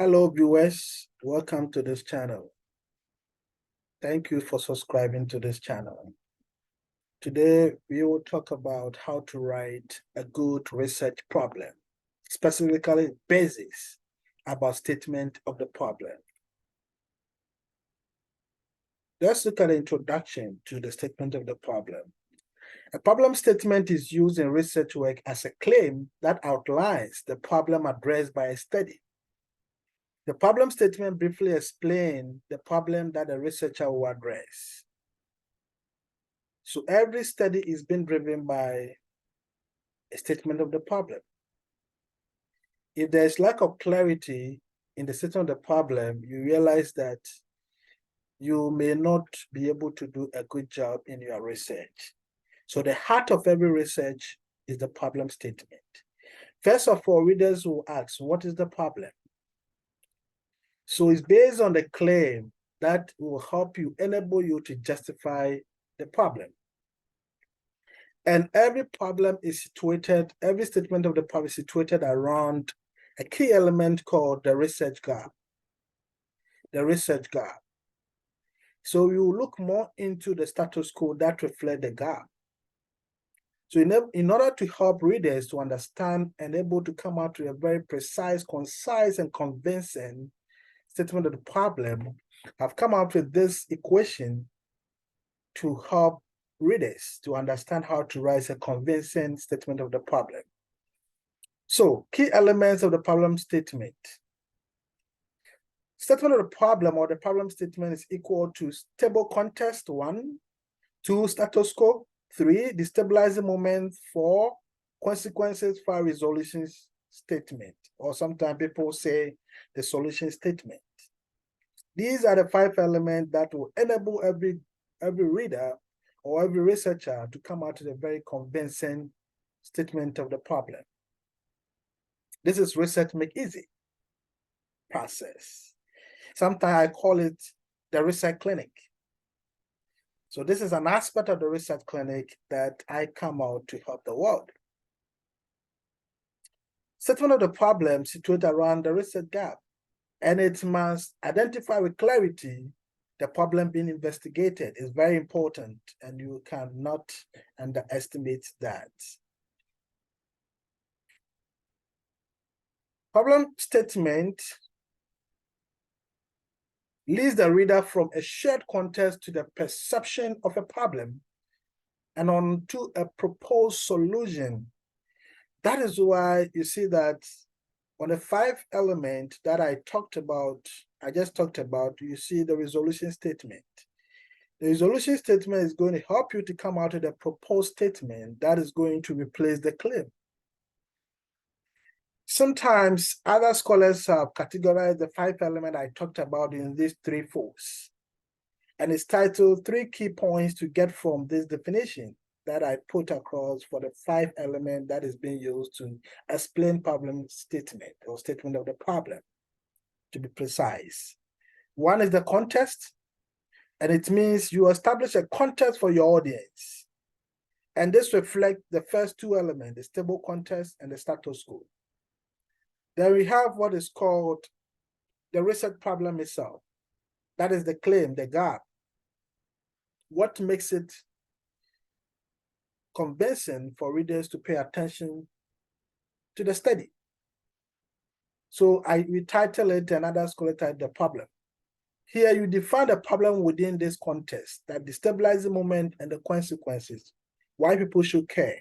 Hello viewers, welcome to this channel. Thank you for subscribing to this channel. Today we will talk about how to write a good research problem, specifically basics about statement of the problem. Let's look at the introduction to the statement of the problem. A problem statement is used in research work as a claim that outlines the problem addressed by a study. The problem statement briefly explains the problem that the researcher will address. So every study is being driven by a statement of the problem. If there is lack of clarity in the statement of the problem, you realize that you may not be able to do a good job in your research. So the heart of every research is the problem statement. First of all, readers will ask, what is the problem? So it's based on the claim that will help you, enable you to justify the problem. And every problem is situated, every statement of the problem is situated around a key element called the research gap. The research gap. So you look more into the status quo that reflect the gap. So in order to help readers to understand and able to come out with a very precise, concise, and convincing statement of the problem, I've come out with this equation to help readers to understand how to write a convincing statement of the problem. So, key elements of the problem statement. Statement of the problem or the problem statement is equal to stable context 1, 2, status quo 3, destabilizing moment 4, consequences 5, resolution statement, or sometimes people say the solution statement. These are the 5 elements that will enable every reader or every researcher to come out with a very convincing statement of the problem. This is research make easy process. Sometimes I call it the research clinic. So this is an aspect of the research clinic that I come out to help the world. Statement of the problem situated around the research gap, and it must identify with clarity the problem being investigated is very important, and you cannot underestimate that. Problem statement leads the reader from a shared context to the perception of a problem and on to a proposed solution. That is why you see that on the 5 elements that I just talked about, you see the resolution statement. The resolution statement is going to help you to come out with a proposed statement that is going to replace the claim. Sometimes other scholars have categorized the 5 elements I talked about in these 3 folds. And it's titled 3 Key Points to Get from This Definition that I put across for the 5 elements that is being used to explain problem statement or statement of the problem, to be precise. 1 is the context, and it means you establish a context for your audience. And this reflects the first 2 elements, the stable context and the status quo. Then we have what is called the research problem itself. That is the claim, the gap. What makes it convincing for readers to pay attention to the study? So we title it, and others call it the problem. Here you define the problem within this context, that destabilizing moment and the consequences, why people should care.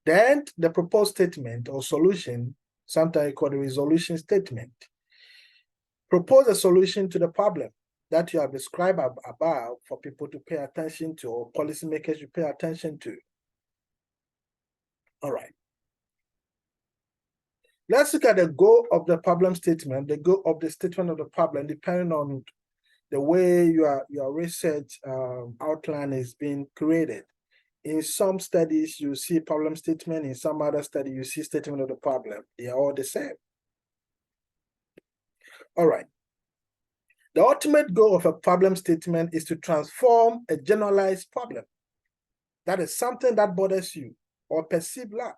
Then the proposed statement or solution, sometimes called the resolution statement. Propose a solution to the problem that you have described above for people to pay attention to, or policymakers should pay attention to. All right. Let's look at the goal of the problem statement, the goal of the statement of the problem, depending on the way your research outline is being created. In some studies, you see problem statement. In some other study, you see statement of the problem. They are all the same. All right. The ultimate goal of a problem statement is to transform a generalized problem, that is something that bothers you or perceived lack,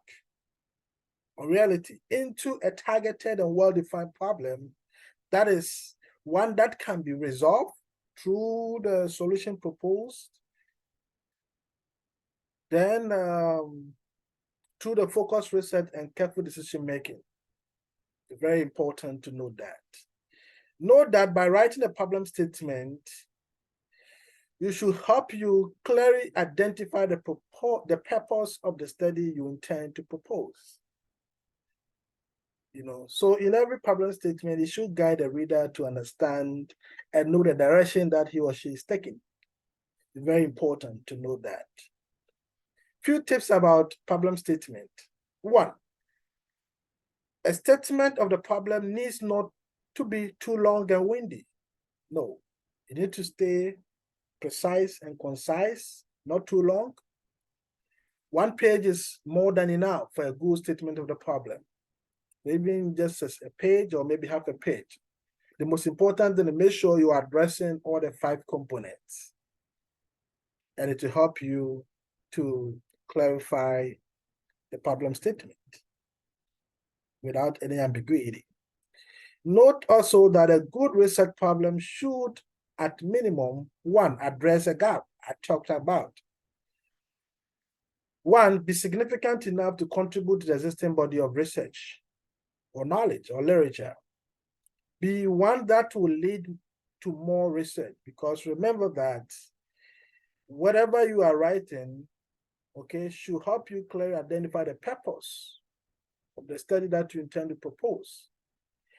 or reality into a targeted and well-defined problem that is one that can be resolved through the solution proposed, then through the focused research and careful decision making. It's very important to note that. Note that by writing a problem statement, you should help you clearly identify the purpose of the study you intend to propose. So in every problem statement, it should guide the reader to understand and know the direction that he or she is taking. It's very important to know that. Few tips about problem statement. 1, a statement of the problem needs not to be too long and windy. No, you need to stay precise and concise, not too long. 1 page is more than enough for a good statement of the problem. Maybe just a page or maybe half a page. The most important thing is make sure you are addressing all the 5 components. And it will help you to clarify the problem statement without any ambiguity. Note also that a good research problem should, at minimum, 1, address a gap I talked about. 1, be significant enough to contribute to the existing body of research or knowledge or literature. Be one that will lead to more research, because remember that whatever you are writing, okay, should help you clearly identify the purpose of the study that you intend to propose.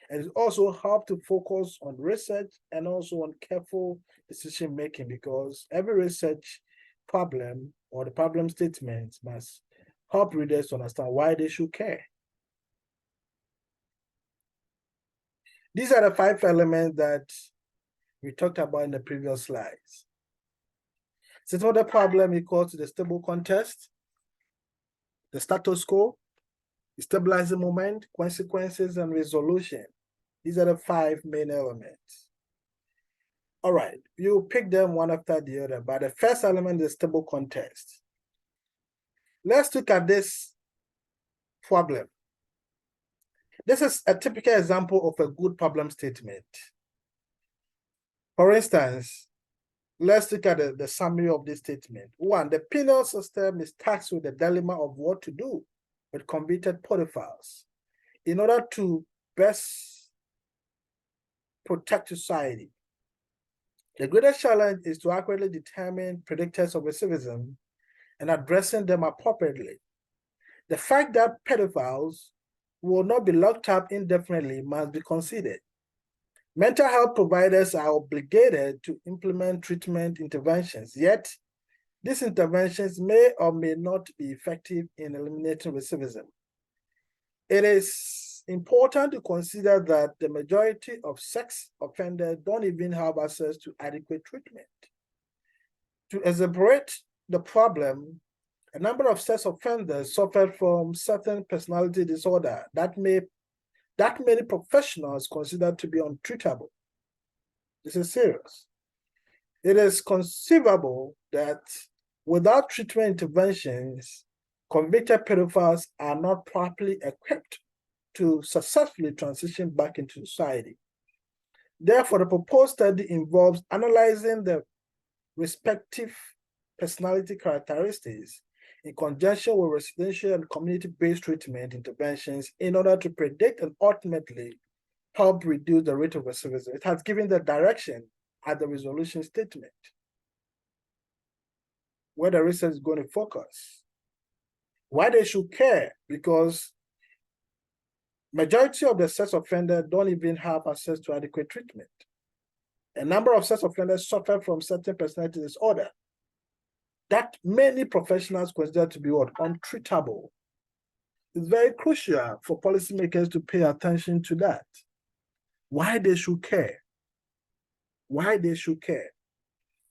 And it also helps to focus on research and also on careful decision making, because every research problem or the problem statements must help readers to understand why they should care. These are the 5 elements that we talked about in the previous slides. Statement of the problem equals to the stable context, the status quo, the stabilizing moment, consequences, and resolution. These are the 5 main elements. All right, you pick them one after the other, but the first element is stable context. Let's look at this problem. This is a typical example of a good problem statement. For instance, let's look at the summary of this statement. 1, the penal system is tasked with the dilemma of what to do with convicted pedophiles in order to best protect society. The greatest challenge is to accurately determine predictors of recidivism and addressing them appropriately. The fact that pedophiles will not be locked up indefinitely must be considered. Mental health providers are obligated to implement treatment interventions, yet these interventions may or may not be effective in eliminating recidivism. It is important to consider that the majority of sex offenders don't even have access to adequate treatment. To exacerbate the problem, a number of sex offenders suffer from certain personality disorder that many professionals consider to be untreatable. This is serious. It is conceivable that without treatment interventions, convicted pedophiles are not properly equipped to successfully transition back into society. Therefore, the proposed study involves analyzing the respective personality characteristics in conjunction with residential and community-based treatment interventions in order to predict and ultimately help reduce the rate of recidivism. It has given the direction at the resolution statement where the research is going to focus. Why they should care? Because majority of the sex offenders don't even have access to adequate treatment. A number of sex offenders suffer from certain personality disorder that many professionals consider to be untreatable. It's very crucial for policymakers to pay attention to that. Why they should care. Why they should care.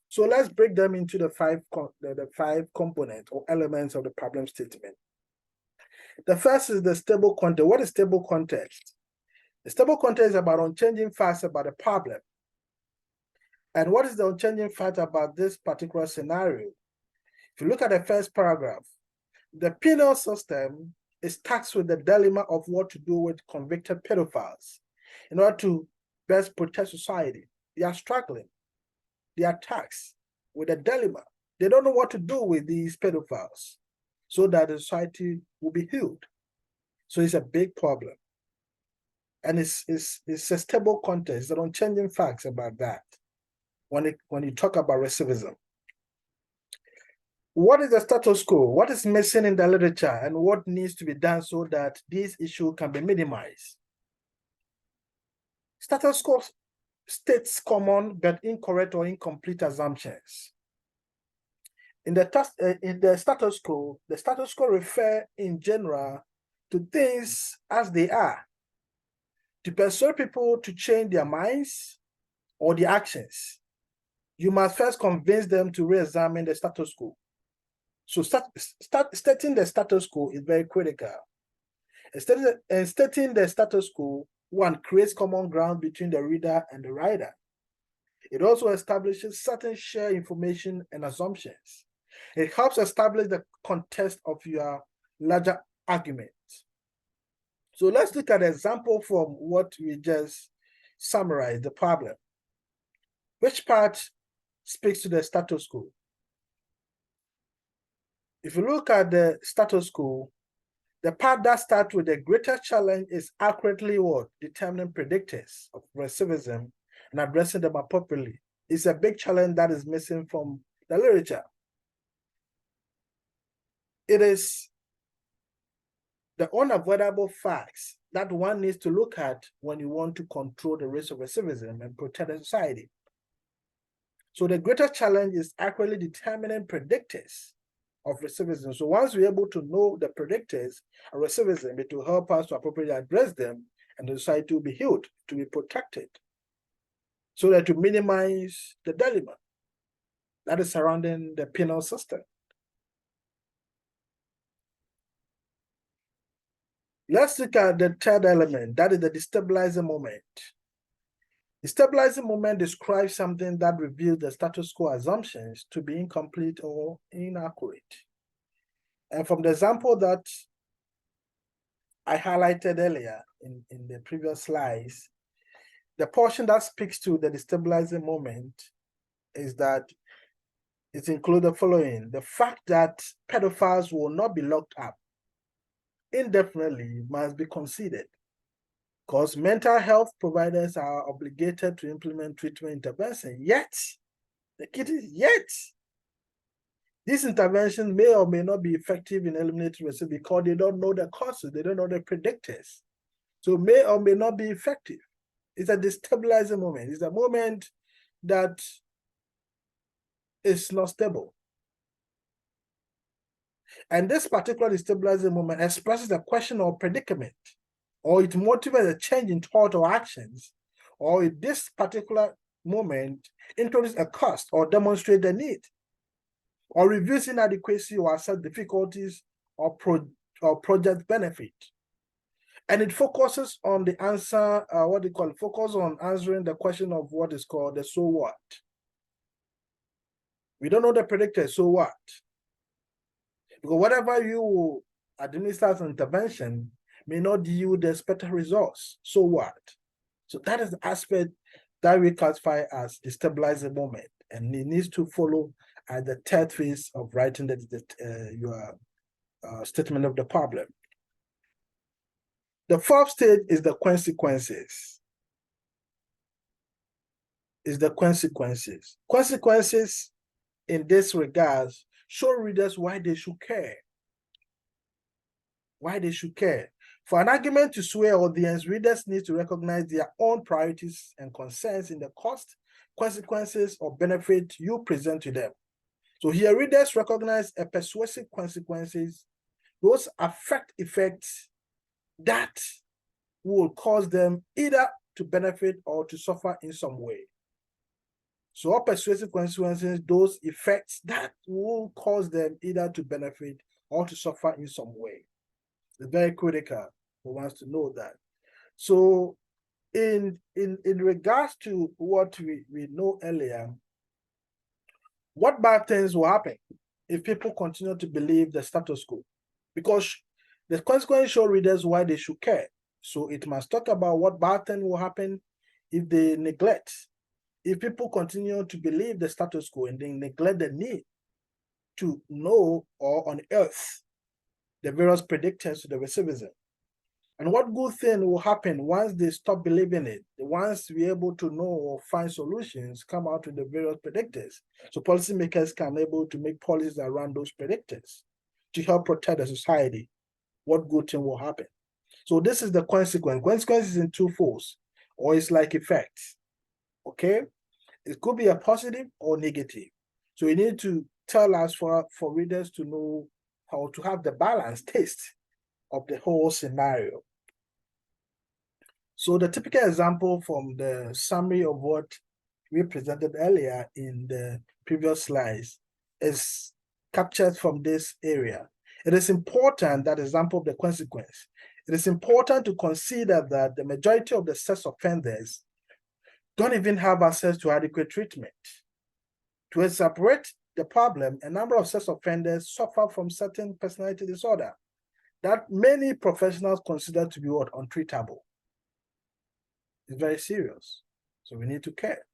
So let's break them into the 5 components or elements of the problem statement. The first is the stable context. What is stable context? The stable context is about unchanging facts about the problem. And what is the unchanging fact about this particular scenario? If you look at the first paragraph, the penal system it starts with the dilemma of what to do with convicted pedophiles in order to best protect society. They are struggling. They are taxed with a dilemma. They don't know what to do with these pedophiles so that the society will be healed. So it's a big problem. And it's a stable context, there are unchanging facts about that when you talk about recidivism. What is the status quo? What is missing in the literature and what needs to be done so that this issue can be minimized? Status quo states common but incorrect or incomplete assumptions. In the status quo refer in general to things as they are. To persuade people to change their minds or their actions, you must first convince them to re-examine the status quo. So stating the status quo is very critical. And stating the status quo, one, creates common ground between the reader and the writer. It also establishes certain shared information and assumptions. It helps establish the context of your larger argument. So let's look at an example from what we just summarized, the problem. Which part speaks to the status quo? If you look at the status quo, the part that starts with the greater challenge is accurately what? Determining predictors of recidivism and addressing them appropriately. It's a big challenge that is missing from the literature. It is the unavoidable facts that one needs to look at when you want to control the risk of recidivism and protect the society. So the greater challenge is accurately determining predictors of recidivism. So once we're able to know the predictors of recidivism, it will help us to appropriately address them and the society will be healed, to be protected, so that to minimize the dilemma that is surrounding the penal system. Let's look at the third element, that is the destabilizing moment. The stabilizing moment describes something that reveals the status quo assumptions to be incomplete or inaccurate. And from the example that I highlighted earlier in the previous slides, the portion that speaks to the destabilizing moment is that it includes the following: the fact that pedophiles will not be locked up indefinitely must be considered, because mental health providers are obligated to implement treatment intervention. Yet, the key is yet, these interventions may or may not be effective in eliminating recidivism because they don't know the causes, they don't know the predictors. So may or may not be effective. It's a destabilizing moment. It's a moment that is not stable. And this particular destabilizing moment expresses a question or predicament, or it motivates a change in thought or actions, or in this particular moment introduce a cost or demonstrate the need, or reveals inadequacy or assess difficulties or project benefit. And it focuses on the answer, focus on answering the question of what is called the so what. We don't know the predictor, so what? Because whatever you administer as an intervention may not yield the expected results. So what? So that is the aspect that we classify as the stabilizing moment, and it needs to follow at the third phase of writing your statement of the problem. The fourth stage is the consequences. Consequences in this regard show readers why they should care. Why they should care. For an argument to sway audience, readers need to recognize their own priorities and concerns in the cost, consequences, or benefit you present to them. So here, readers recognize a persuasive consequences. Those affect effects that will cause them either to benefit or to suffer in some way. So all persuasive consequences, those effects that will cause them either to benefit or to suffer in some way. It's very critical for us to know that. So in regards to what we know earlier, what bad things will happen if people continue to believe the status quo? Because The consequences show readers why they should care. So it must talk about what bad thing will happen if they neglect. If people continue to believe the status quo and they neglect the need to know or unearth the various predictors to the recidivism. And what good thing will happen once they stop believing it? Once we're able to know or find solutions, come out with the various predictors. So policymakers can be able to make policies around those predictors to help protect the society. What good thing will happen? So this is the consequence. Consequence is in two folds, or it's like effects. Okay? It could be a positive or negative. So you need to tell us for readers to know how to have the balanced taste of the whole scenario. So the typical example from the summary of what we presented earlier in the previous slides is captured from this area. It is important that example of the consequence. It is important to consider that the majority of the sex offenders don't even have access to adequate treatment. To separate the problem, a number of sex offenders suffer from certain personality disorder that many professionals consider to be untreatable. It's very serious, so we need to care.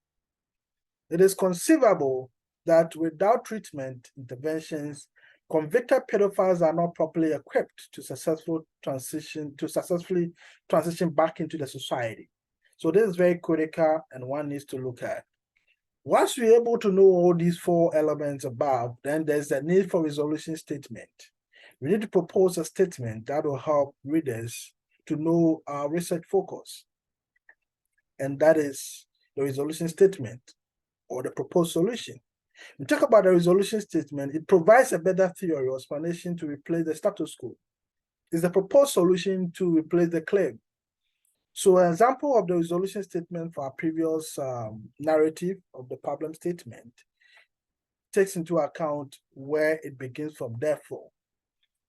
It is conceivable that without treatment interventions, convicted pedophiles are not properly equipped to successfully transition back into the society. So this is very critical and one needs to look at. Once we're able to know all these four elements above, then there's a need for resolution statement. We need to propose a statement that will help readers to know our research focus. And that is the resolution statement or the proposed solution. We talk about the resolution statement. It provides a better theory or explanation to replace the status quo. It's the proposed solution to replace the claim. So an example of the resolution statement for our previous narrative of the problem statement takes into account where it begins from therefore.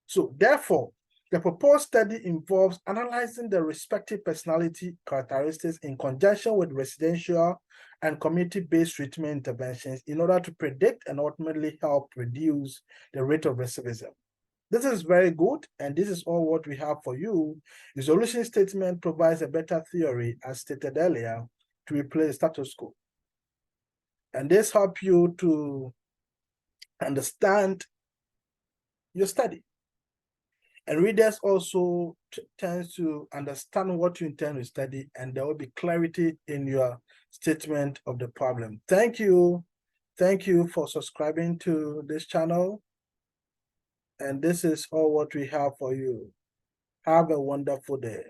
So therefore, the proposed study involves analyzing the respective personality characteristics in conjunction with residential and community-based treatment interventions in order to predict and ultimately help reduce the rate of recidivism. This is very good, and this is all what we have for you. The solution statement provides a better theory, as stated earlier, to replace status quo. And this helps you to understand your study. And readers also tend to understand what you intend to study, and there will be clarity in your statement of the problem. Thank you. Thank you for subscribing to this channel. And this is all what we have for you. Have a wonderful day.